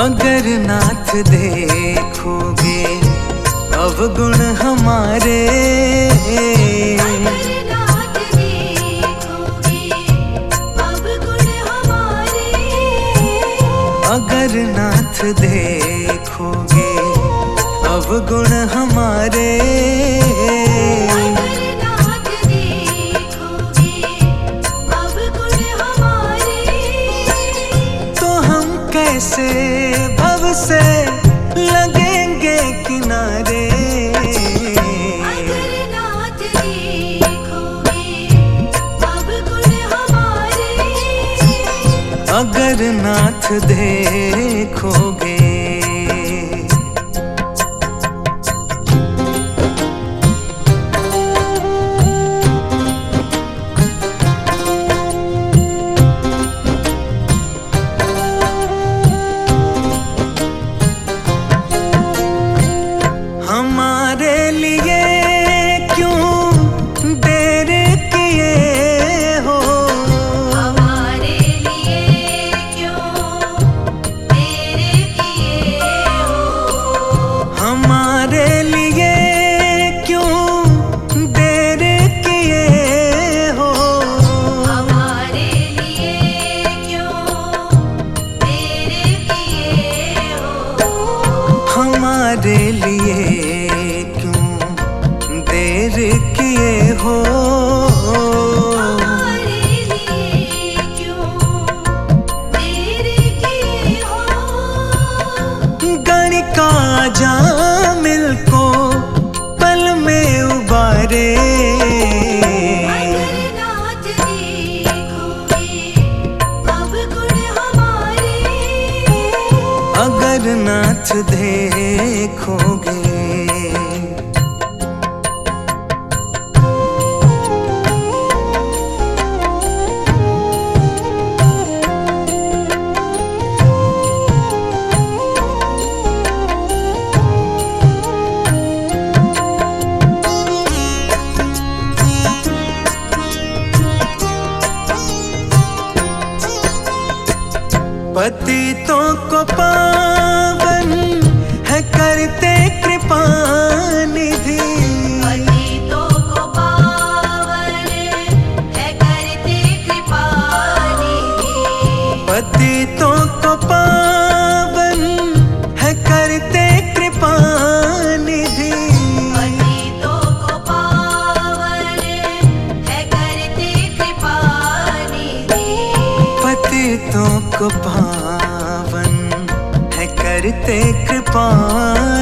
अगर नाथ देखोगे अवगुण हमारे, अगर नाथ देखोगे अवगुण हमारे, अगर नाथ देखोगे अवगुण हमारे, अगर नाथ देखोगे अवगुण हमारे, तो हम कैसे भव से लगेंगे किनारे। अगर नाथ देखोगे अवगुण हमारे, अगर नाथ देखोगे। हमारे लिए क्यों देर किए हो, हमारे लिए क्यों देर किए हो, हमारे लिए क्यों देर किए हो, हमारे लिए क्यों देर किए हो, हमारे लिए क्यों देर किए हो, हमारे लिए क्यों देर किए हो, गणिका जामिल को पल में उबारे। अगर नाथ देखोगे अवगुण हमारे, अगर नाथ देखोगे। पतितों को पावन है करते कृपा निधि, पतितों को पावन है करते कृपा निधि, पतितों को पावन है करते कृपा निधि, पतितों को पावन है करते कृपा निधि, पतितों को पावन है करते कृपा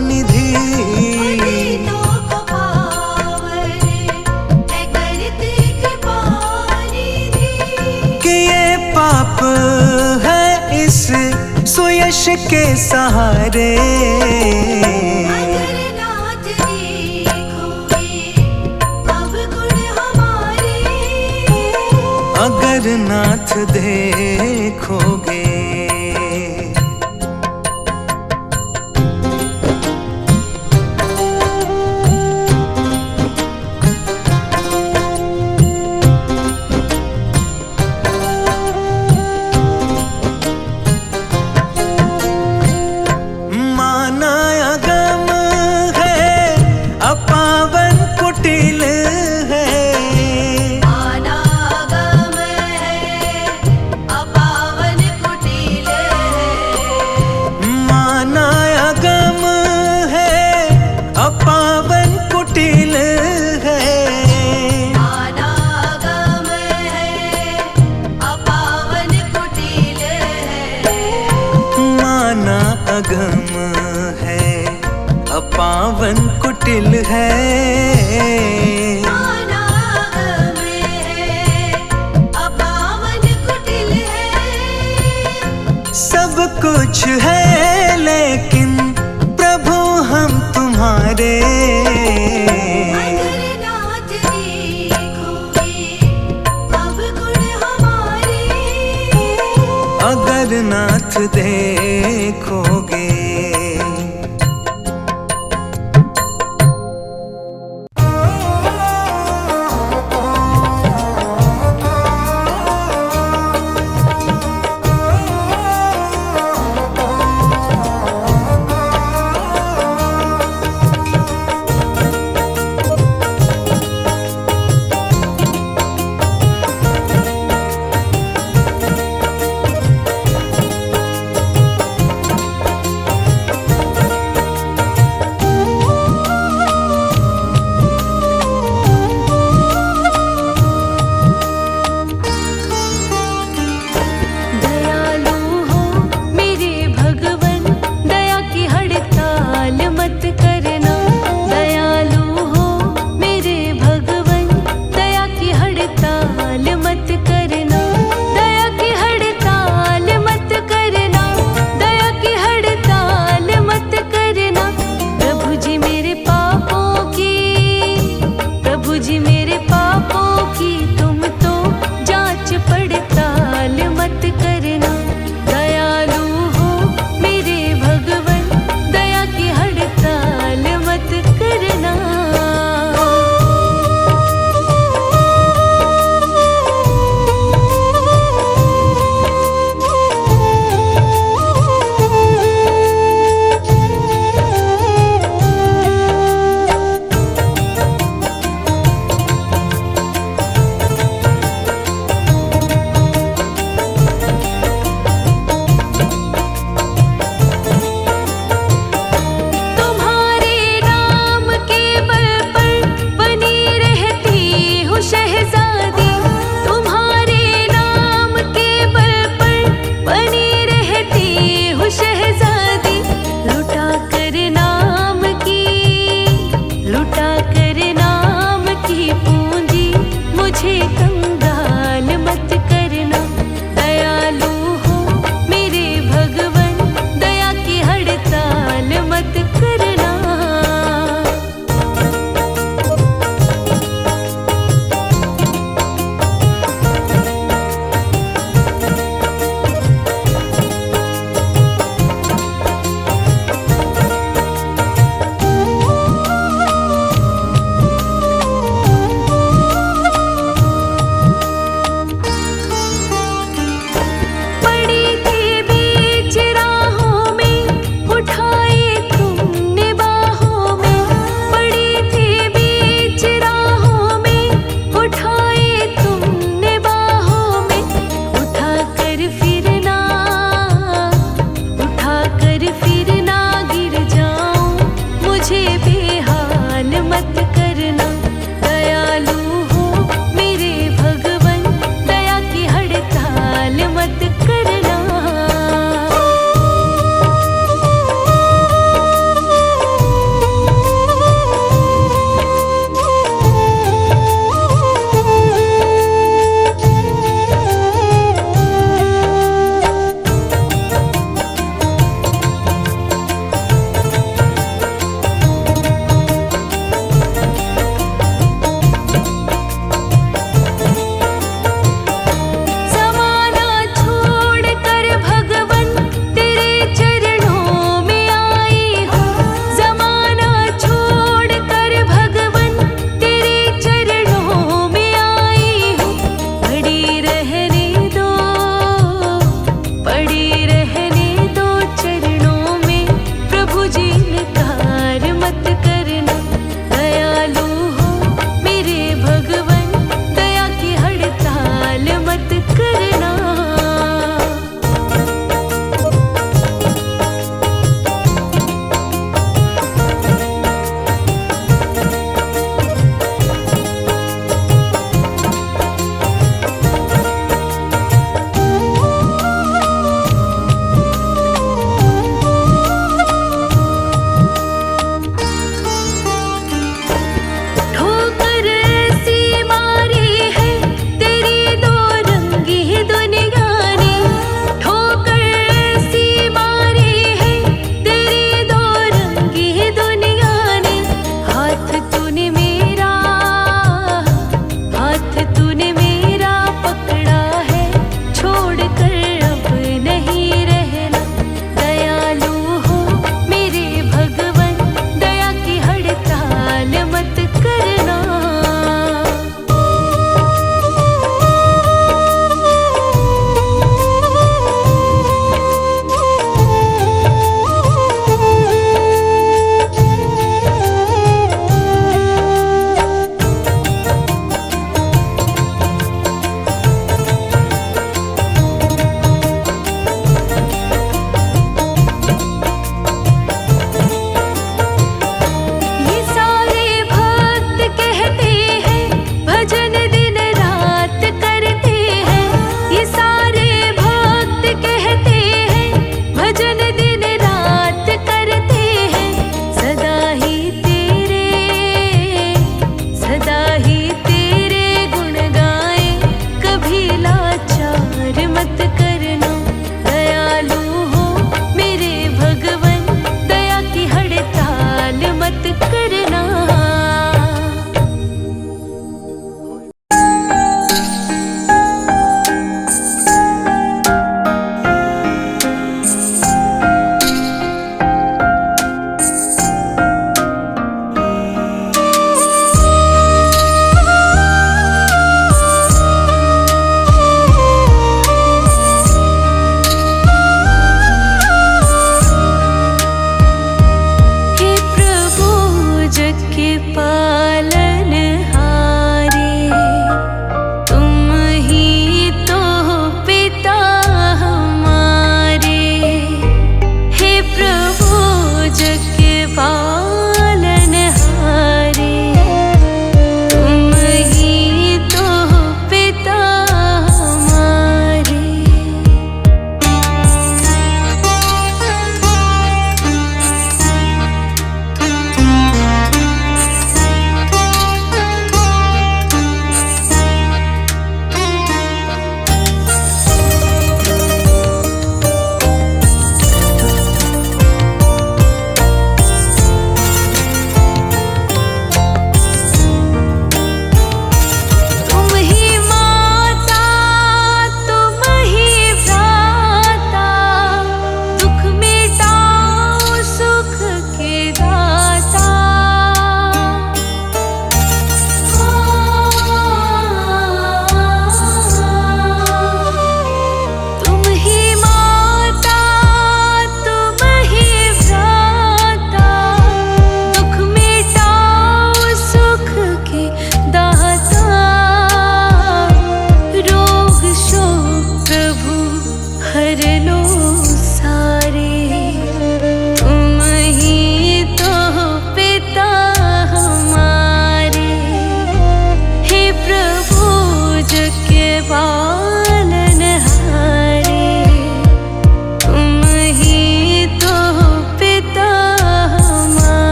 निधि। पतितों को पावन है करते कृपा निधि, कि ये पाप है इस सुयश के सहारे। अगर नाथ देखोगे अवगुण हमारे, अगर नाथ देखोगे। माना अगम है अपावन कुटिल है, अनागम है अपावन कुटिल है, माना अगम है अपावन कुटिल है, अनागम है अपावन कुटिल है, माना अगम है अपावन कुटिल है, अनागम है अपावन कुटिल है, सब कुछ है लेकिन प्रभु हम तुम्हारे। अगर नाथ देखोगे अवगुण हमारे, अगर नाथ देखोगे।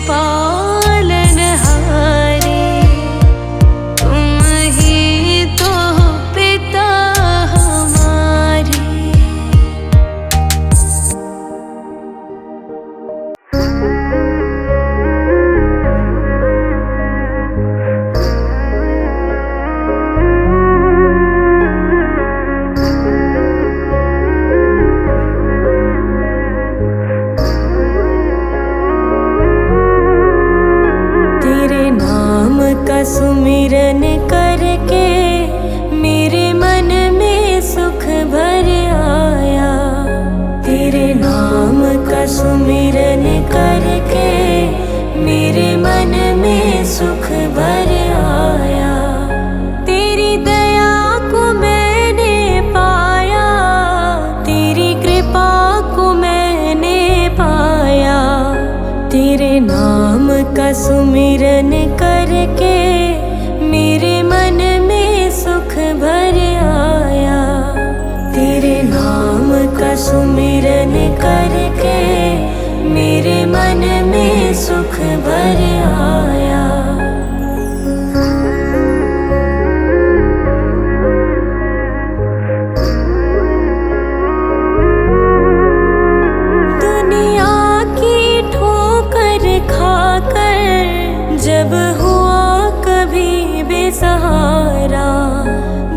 पालनहारे, तुम ही तो पिता हमारे। तेरे नाम का सुमिरन करके मेरे मन में सुख भर आया। तेरे नाम का सुमिरन करके मेरे मन में सुख भर आया। तेरी दया को मैंने पाया, तेरी कृपा को मैंने पाया। तेरे नाम का सुमिरन करके मेरे मन में सुख भर आया। तेरे नाम का सुमिरन करके मेरे मन में सुख भर आया। दुनिया की ठोकर खाकर जब हुआ कभी बेसहारा,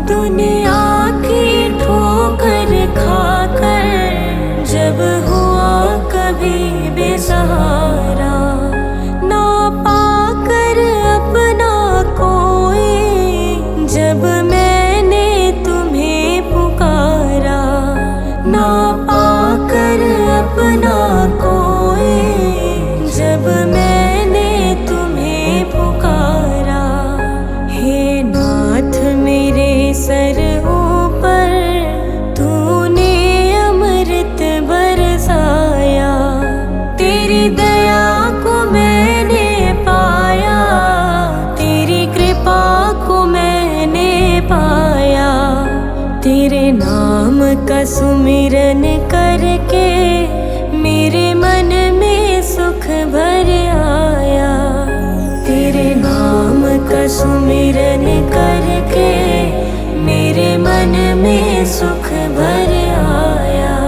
दुनिया की ठोकर खाकर जब हुआ कभी बेसहारा, ना पाकर अपना कोई जब मैंने तुम्हें पुकारा, ना पाकर अपना कोई जब मैंने तुम्हें पुकारा। हे नाथ मेरे सर ऊपर तूने अमृत बरसाया। तेरी दया को मैंने पाया, तेरी कृपा को मैंने पाया। तेरे नाम का सुमिरन करके मेरे मन में सुख भर आया। तेरे नाम का सुमिरन करके मेरे मन में सुख भर आया।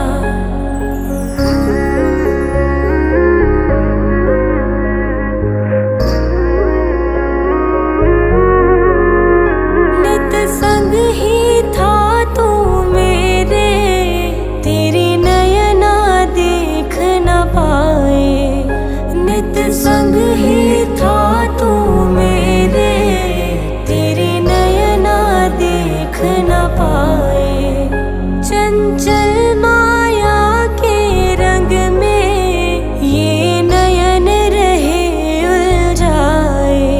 नित संग ही था तू मेरे, तेरी नयना देख न पाए। नित संग ही था तू मेरे, तेरी नयना देख न पाए। चंचल माया के रंग में ये नयन रहे उलझाए।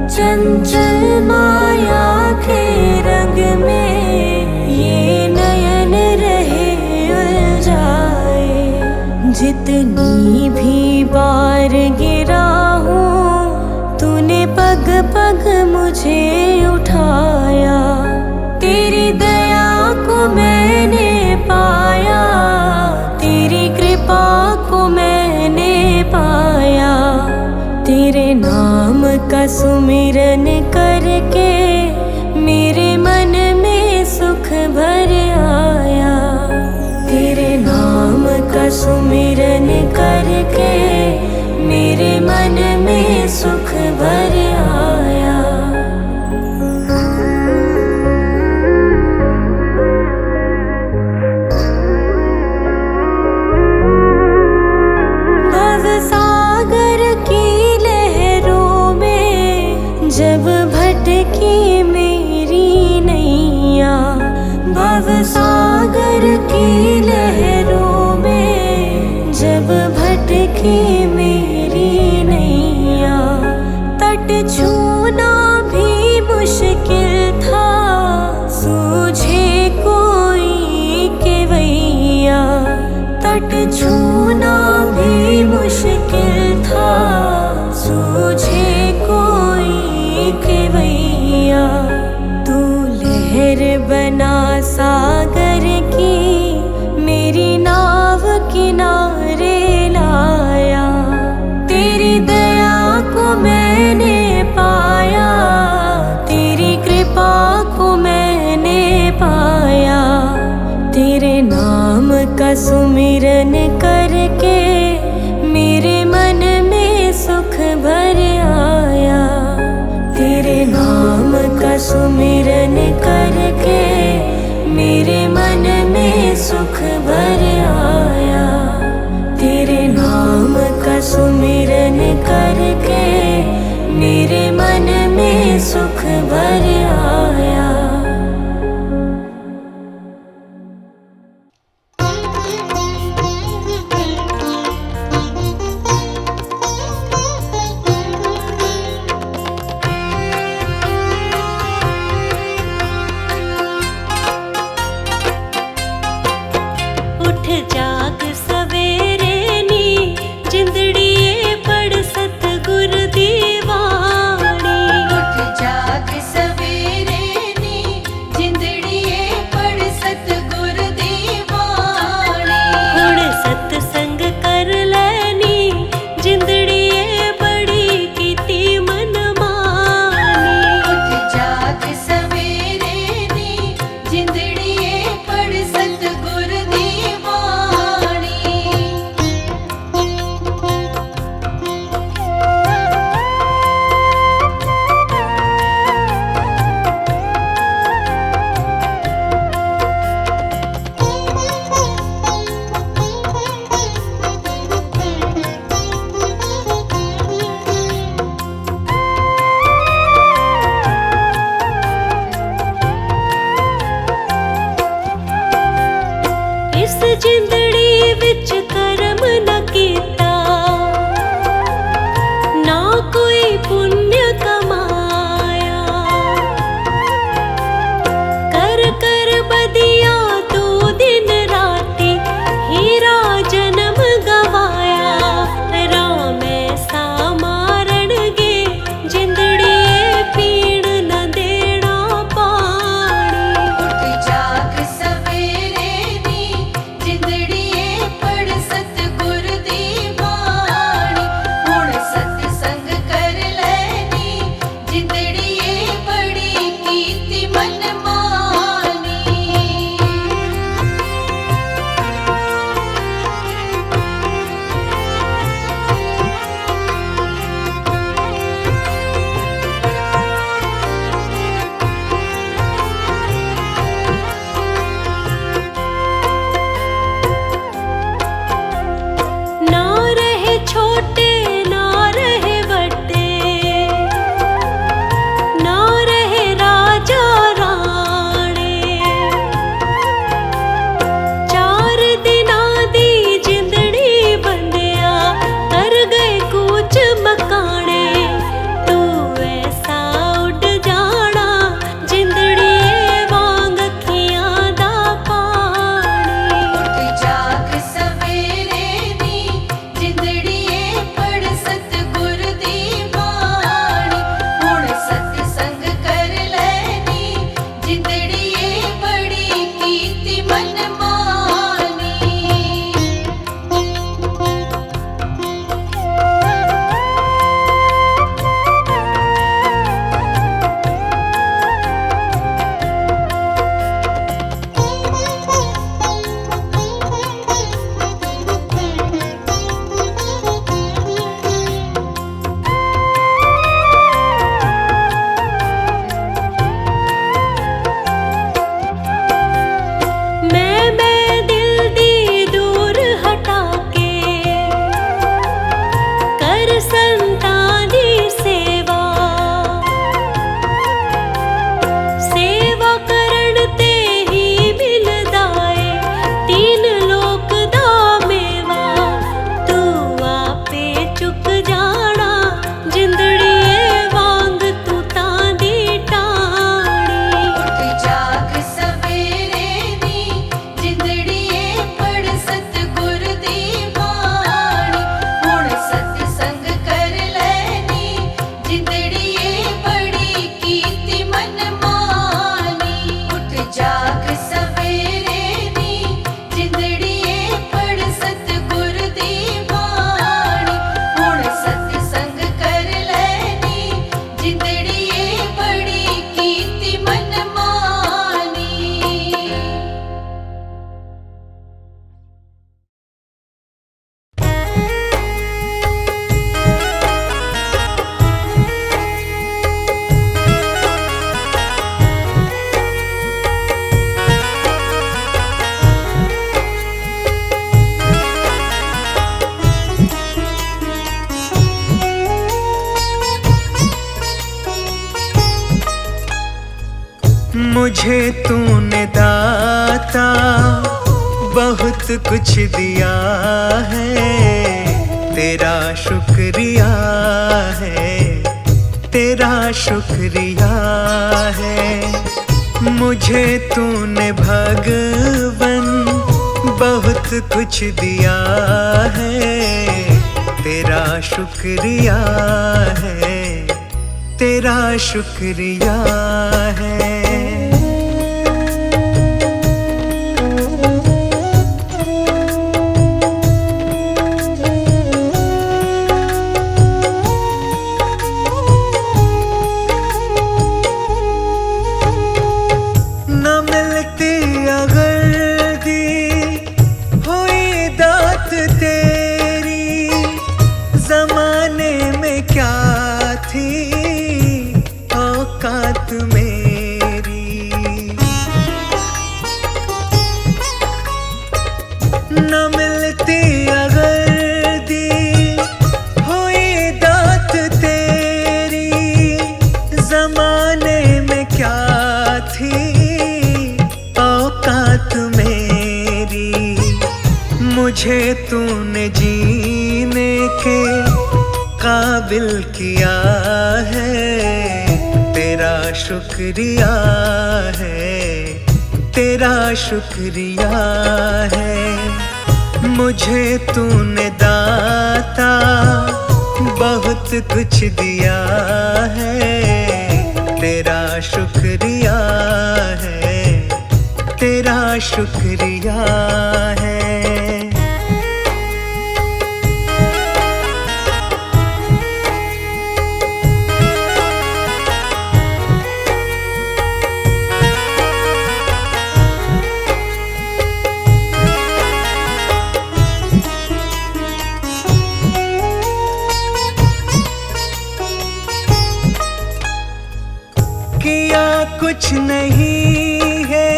चंचल माया के रंग में ये नयन रहे उलझाए। जितनी भी बार गिरा हूँ तूने पग पग मुझे उठाया। तेरी दया को मैंने पाया, तेरी कृपा को मैंने पाया। तेरे नाम का सुमिरन करके मेरे मन में सुख भर आया। तेरे नाम का सुमिरन करके मेरे मन में सुख भर आया। भव सागर की लहरों में जब भटकी मेरी नैया, भव सागर की लहरों में जब भटकी पुण्य कमाया। कर कर बदिया तू दिन राती हीरा जन्म गवाया। राम ऐसा मारण गे जिंदड़िए पीड़ न देना पानी। उठ जाग सवेरे नी जिंदड़िए पढ़ सतगुर दी बाणी। हुण सतसंग कर लैनी जिंदड़िए बड़ी कीती मन मानी। ना रहे छोटे ना रहे बड़े, ना रहे राजा राणे। चार दिना दी जिंदड़ी बंदिया कर गए कूच मकाने। तू ऐसा उड़ जाना जिंदड़िए वांग अखियां दा पानी। उठ जाग सवेरे नी जिंदड़िए पढ़ सतगुर दी बाणी। हुण सतसंग कर लैनी जिंदड़िए बड़ी कीती मन मानी। मैं दिल दी दूर हटा के कर संतां दी सेवा। सेवा करन ते ही मिलदा ए तीन लोक दा मेवा। तू आपे चुक जाना जिंदड़िए वांग तू तां दी टाणी। उठ जाग सवेरे नी जिंदड़िए पढ़ सतगुर दी बाणी। हुण सतसंग कर लैनी जिंदड़िए बड़ी कीती मन मानी। उठ जाग सवेरे नी जिंदड़िए पढ़ सतगुर दी बाणी। हुण सतसंग कर लैनी जिंदड़िए बड़ी कीती मन मानी। मुझे तूने दाता बहुत कुछ दिया है। तेरा शुक्रिया है, तेरा शुक्रिया है। मुझे तूने भगवन बहुत कुछ दिया है। तेरा शुक्रिया है, तेरा शुक्रिया है। न मिलती अगर दी हुई दात तेरी, जमाने में क्या थी औकात मेरी। न मिलती अगर दी हुई दात तेरी, जमाने में क्या थी औकात मेरी। मुझे तूने जीने के काबिल किया है, तेरा शुक्रिया है, तेरा शुक्रिया है। मुझे तूने दाता बहुत कुछ दिया है, तेरा शुक्रिया है, तेरा शुक्रिया है। किया कुछ नहीं है,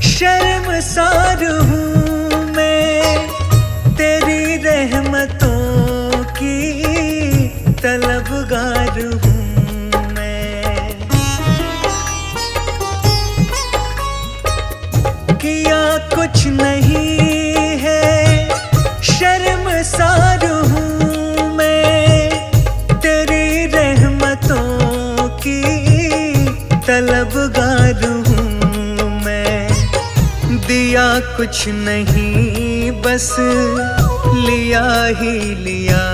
शर्मसार हूँ मैं, तेरी रहमतों की तलबगार हूँ मैं। किया कुछ नहीं है, शर्मसार हूँ मैं, तेरी रहमतों की तलबगार हूँ मैं। दिया कुछ नहीं बस लिया ही लिया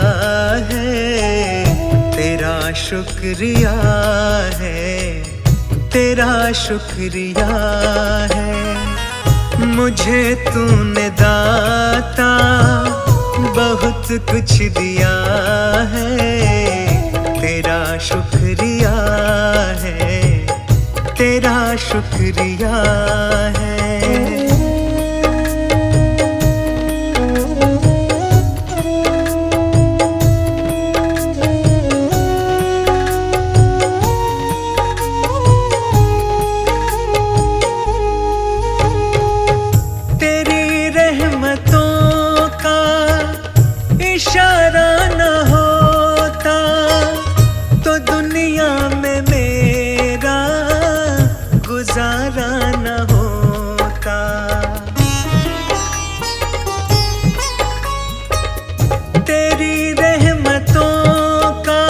है, तेरा शुक्रिया है, तेरा शुक्रिया है। मुझे तूने दाता बहुत कुछ दिया है, तेरा शुक्रिया है, तेरा शुक्रिया है। तेरी रहमतों का इशारा न होता तो दुनिया में मेरा गुजारा न होता। तेरी रहमतों का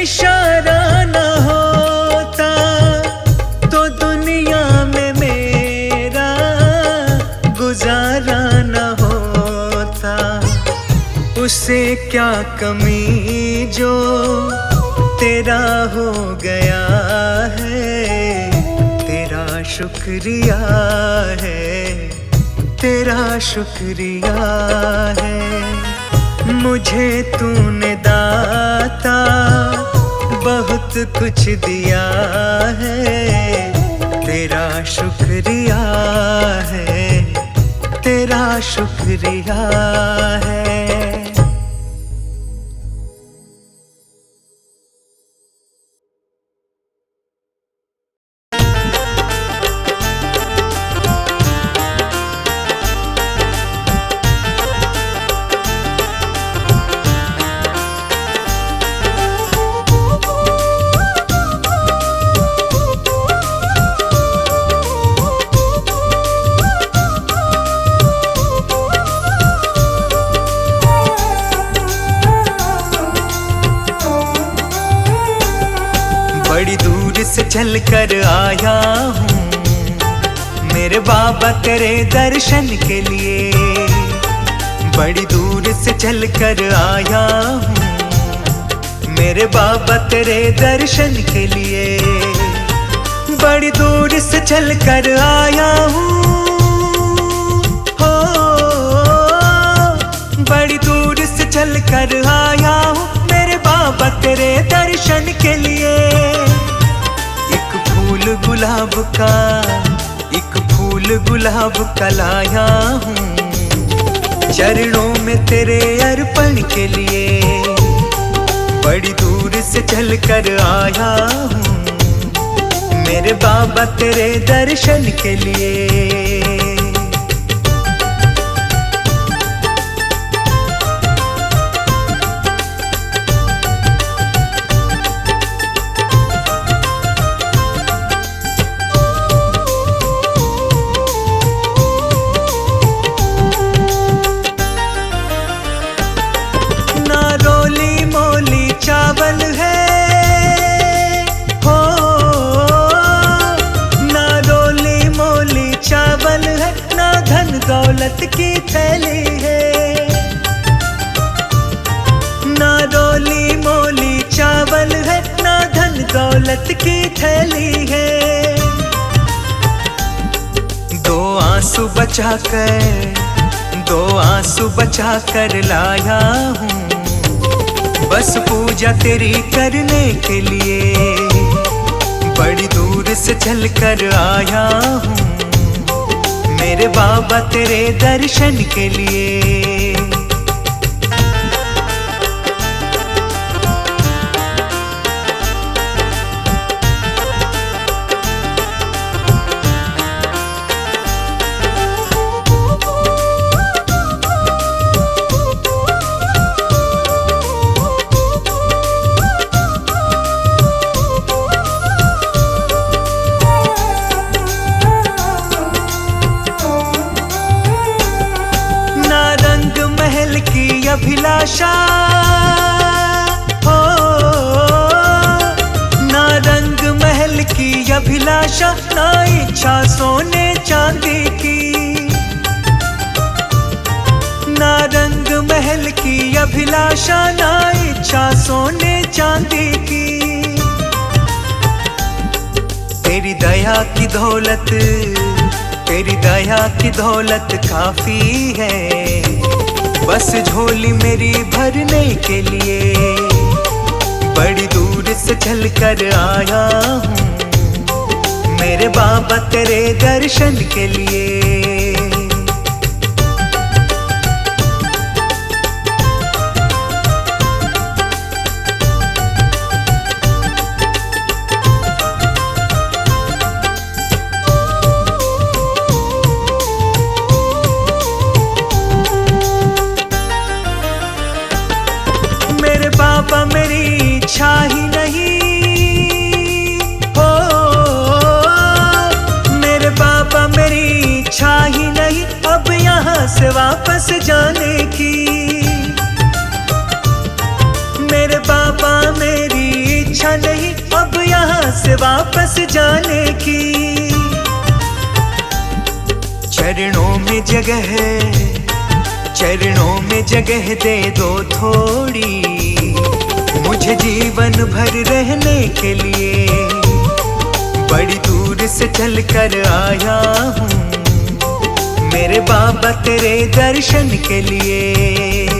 इशारा न होता तो दुनिया में मेरा गुजारा न होता। उसे क्या कमी जो तेरा हो गया है, तेरा शुक्रिया है, तेरा शुक्रिया है। मुझे तूने दाता बहुत कुछ दिया है, तेरा शुक्रिया है, तेरा शुक्रिया है। बड़ी दूर से चल कर आया हूँ मेरे बाबा तेरे दर्शन के लिए। बड़ी दूर से चल कर आया हूँ मेरे बाबा तेरे दर्शन के लिए। बड़ी दूर से चल कर आया हूँ, हो बड़ी दूर से चल कर आया हूँ मेरे बाबा तेरे दर्शन के लिए। गुलाब का एक फूल गुलाब का लाया हूँ चरणों में तेरे अर्पण के लिए। बड़ी दूर से चल कर आया हूँ मेरे बाबा तेरे दर्शन के लिए। रोली दौलत की थैली है, ना रोली मोली चावल है, ना धन दौलत की थैली है। दो आंसू बचा कर लाया हूँ, बस पूजा तेरी करने के लिए। बड़ी दूर से चल कर आया हूँ मेरे बाबा तेरे दर्शन के लिए। अभिलाषा हो, ना रंग महल की अभिलाषा, ना इच्छा सोने चांदी की। ना रंग महल की अभिलाषा, ना इच्छा सोने चांदी की। तेरी दया की दौलत काफी है, बस झोली मेरी भरने के लिए। बड़ी दूर से चल कर आया हूँ मेरे बाबा तेरे दर्शन के लिए। बाबा मेरी इच्छा ही नहीं हो, मेरे बाबा मेरी इच्छा ही नहीं अब यहाँ से वापस जाने की। मेरे बाबा मेरी इच्छा नहीं अब यहाँ से वापस जाने की। चरणों में जगह दे दो थोड़ी, मुझे जीवन भर रहने के लिए। बड़ी दूर से चल कर आया हूँ मेरे बाबा तेरे दर्शन के लिए।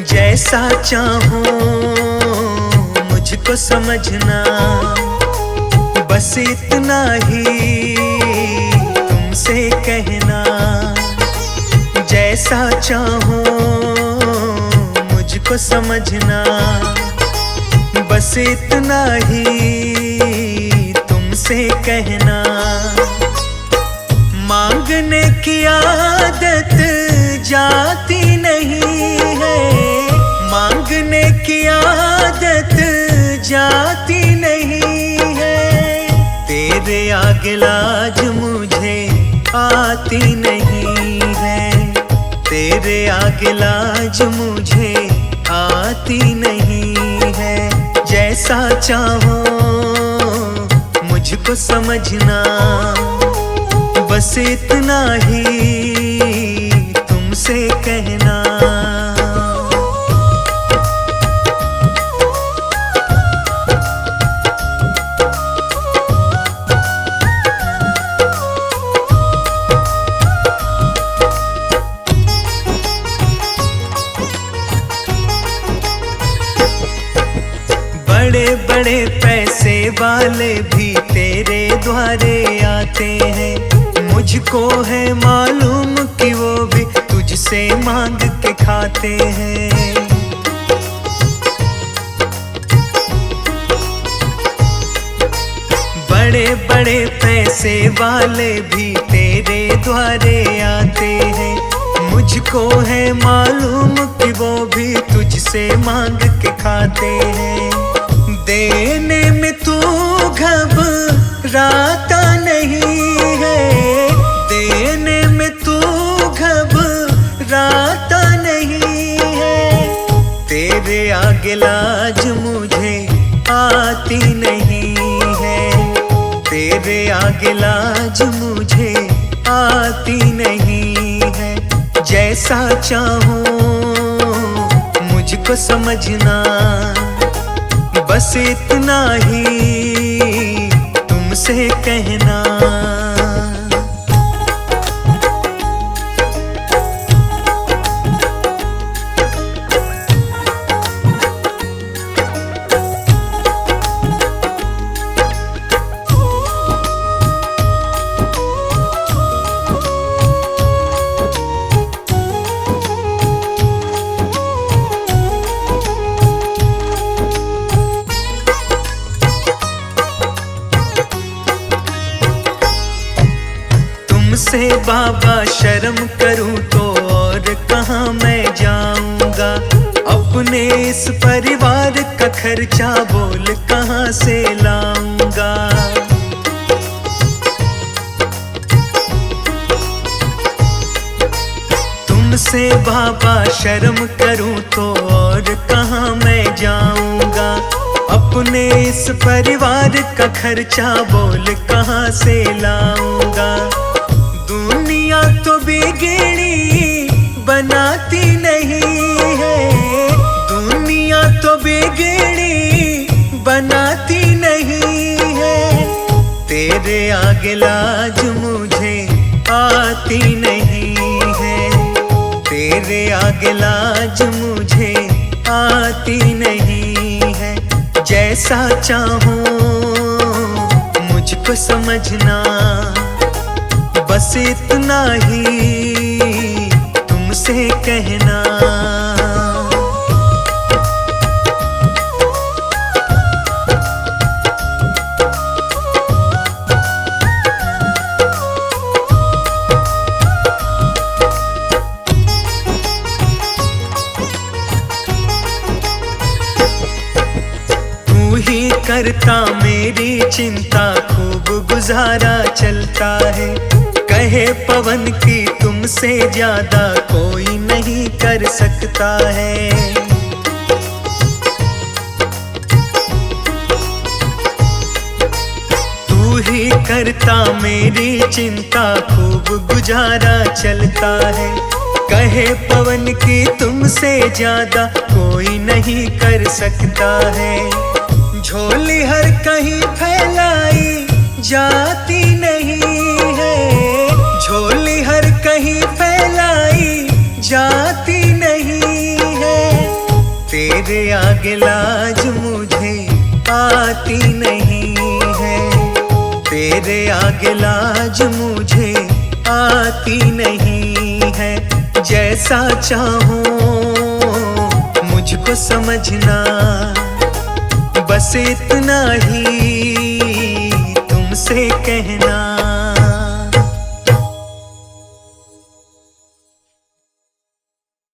जैसा चाहूं मुझको समझना, बस इतना ही तुमसे कहना। जैसा चाहूं मुझको समझना, बस इतना ही तुमसे कहना। मांगने की आदत जाती नहीं है, मांगने की आदत जाती नहीं है। तेरे आगे लाज मुझे आती नहीं है, तेरे आगे लाज मुझे आती नहीं है। जैसा चाहो मुझको समझना, बस इतना ही तुमसे कहना। बड़े बड़े पैसे वाले भी तेरे द्वारे आते हैं। मुझको है मालूम कि वो भी तुझसे मांग के खाते हैं। बड़े बड़े पैसे वाले भी तेरे द्वारे आते हैं। मुझको है मालूम कि वो भी तुझसे मांग के खाते हैं। देने में तू घबराता नहीं है, देने में तू घबराता नहीं है। तेरे आगे लाज मुझे आती नहीं है, तेरे आगे लाज मुझे आती नहीं है। जैसा चाहो मुझको समझना, बस इतना ही तुमसे कहना। तुमसे बाबा शर्म करूं तो और कहाँ मैं जाऊंगा। अपने इस परिवार का खर्चा बोल कहाँ से लाऊंगा। तुमसे बाबा शर्म करूं तो और कहाँ मैं जाऊंगा। अपने इस परिवार का खर्चा बोल कहाँ से लाऊंगा। दुनिया तो बिगड़ी बनाती नहीं है, दुनिया तो बिगड़ी बनाती नहीं है। तेरे आगे लाज मुझे आती नहीं है, तेरे आगे लाज मुझे आती नहीं है। जैसा चाहो मुझको समझना, बस इतना ही तुमसे कहना। तू ही करता मेरी चिंता, खूब गुजारा चलता है। कहे पवन की तुमसे ज्यादा कोई नहीं कर सकता है। तू ही करता मेरी चिंता, खूब गुजारा चलता है। कहे पवन की तुमसे ज्यादा कोई नहीं कर सकता है। झोली हर कहीं फैलाई जाती नहीं है, झोली हर कहीं फैलाई जाती नहीं है। तेरे आगे लाज मुझे आती नहीं है, तेरे आगे लाज मुझे आती नहीं है। जैसा चाहो मुझको समझना, बस इतना ही तुमसे कहना।